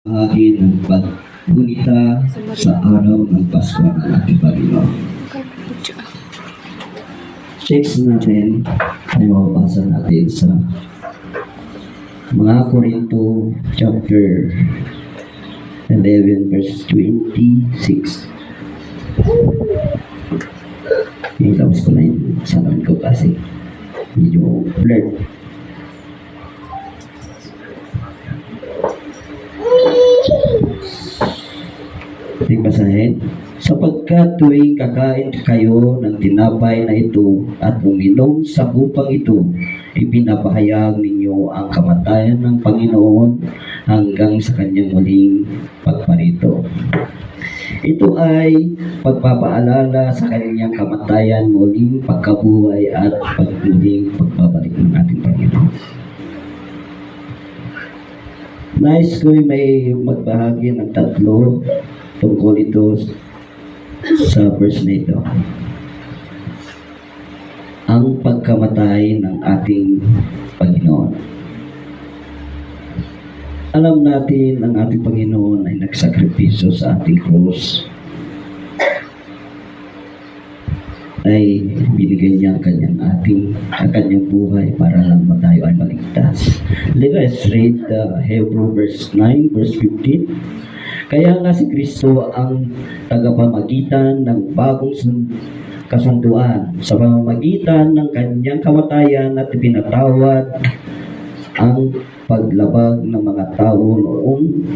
bahagi ng paggunita sa araw ng Pasko ng ating Panginoon. Text natin ay mababasa natin sa mga Korinto chapter 11 verse 26. Tapos ko na yung saman ko kasi medyo blurred. Ating basahin. Sapagkat tuwing kakain kayo ng tinapay na ito at uminom sa kupang ito, ipinapahayag ninyo ang kamatayan ng Panginoon hanggang sa kanyang muling pagparito. Ito ay pagpapaalala sa kanyang kamatayan, muling pagkabuhay at muling pagbabalik ng ating Panginoon. Nais ko may magbahagi ng tatlo tungkol ito sa verse na ito. Ang pagkamatay ng ating Panginoon. Alam natin ang ating Panginoon ay nagsakripisyo sa ating krus. Ay binigay niya ang kanyang buhay para lang tayo ay maligtas. Let us read the Hebrew verse 9, verse 15. Kaya nga si Kristo ang tagapamagitan ng bagong kasunduan sa pamamagitan ng kanyang kamatayan at pinatawad ang paglabag ng mga tao noong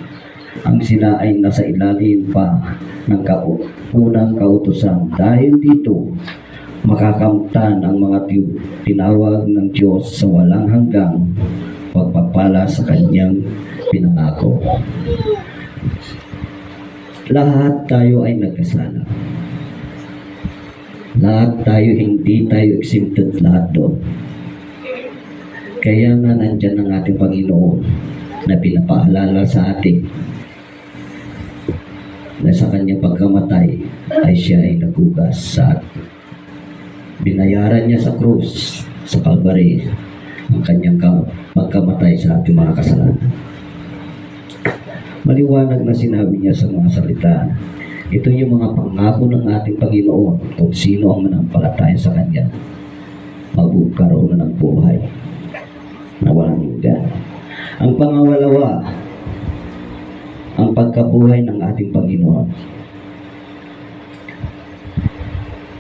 ang sila ay nasa ilalim pa ng unang kautusan. Dahil dito, makakamtan ang mga tinawag ng Diyos sa walang hanggang pagpapala sa kanyang pinangako. Lahat tayo ay nagkasala. Lahat tayo, hindi tayo exempted lahat doon. Kaya nga nandyan ang ating Panginoon na pinapaalala sa atin na sa kanyang pagkamatay ay siya ay nagugas sa atin. Binayaran niya sa krus, sa Calvary, ang kanyang pagkamatay sa ating mga kasalanan. Maliwanag na sinabi niya sa mga salita. Ito yung mga pangako ng ating Panginoon kung sino ang manampalataya sa Kanya. Magkaroon na ng buhay na walang hanggan. Ang pangawalawa, ang pagkabuhay ng ating Panginoon.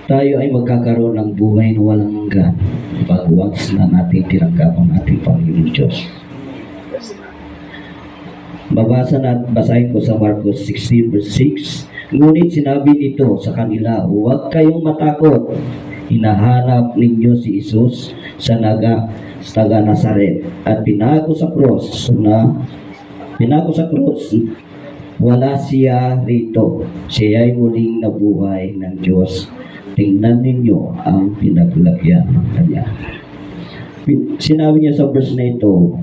Tayo ay magkakaroon ng buhay na walang hanggan pag once na natin tinanggap ang ating Panginoon Diyos. Basahin ko sa Marcos 16 verse 6. Ngunit sinabi nito sa kanila, huwag kayong matakot. Hinahanap ninyo si Jesus sa taga Nazaret at pinako sa cross. Wala siya rito. Siya ay muling nabuhay ng Diyos. Tingnan ninyo ang pinaglagyan ng Kanya. Sinabi niya sa verse na ito,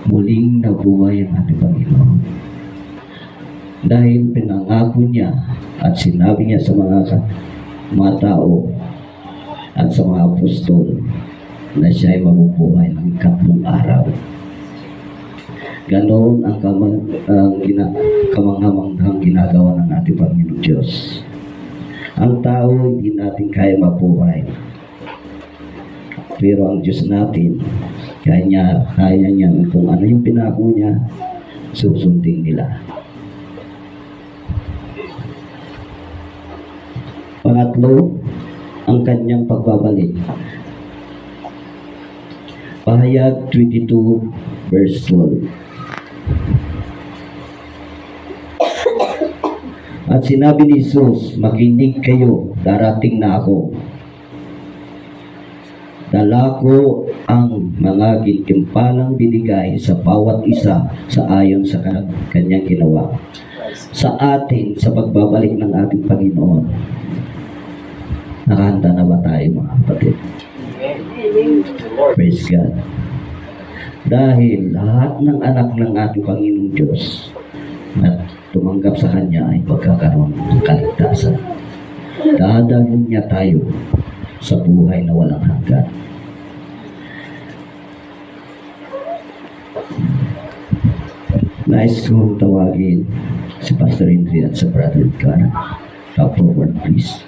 muling nabuhay ang ating Panginoon. Dahil pinangako niya at sinabi niya sa mga tao at sa mga apostol na siya ay mabubuhay ng ikatlong araw. Ganoon ang kamanghamanghang ginagawa ng ating Panginoon Diyos. Ang tao hindi natin kaya mabuhay. Pero ang Diyos natin, kaya niya kung ano yung pinako niya, susundin nila. Pangatlo, ang kanyang pagbabalik. Pahayag 22 verse 12. At sinabi ni Jesus, makinig kayo, darating na ako. Dala ko ang mga gintimpalang binigay sa bawat isa sa ayon sa kanyang ginawa. Sa atin, sa pagbabalik ng ating Panginoon. Nakahanda na ba tayo, mga kapatid? Praise God. Dahil lahat ng anak ng ating Panginoong Diyos na tumanggap sa Kanya ay pagkakaroon ng kaligtasan. Dadalhin niya tayo sa buhay na walang hanggan. nais kong tawagin si Pastor Henry at sa Brother Edgar. Come forward, please.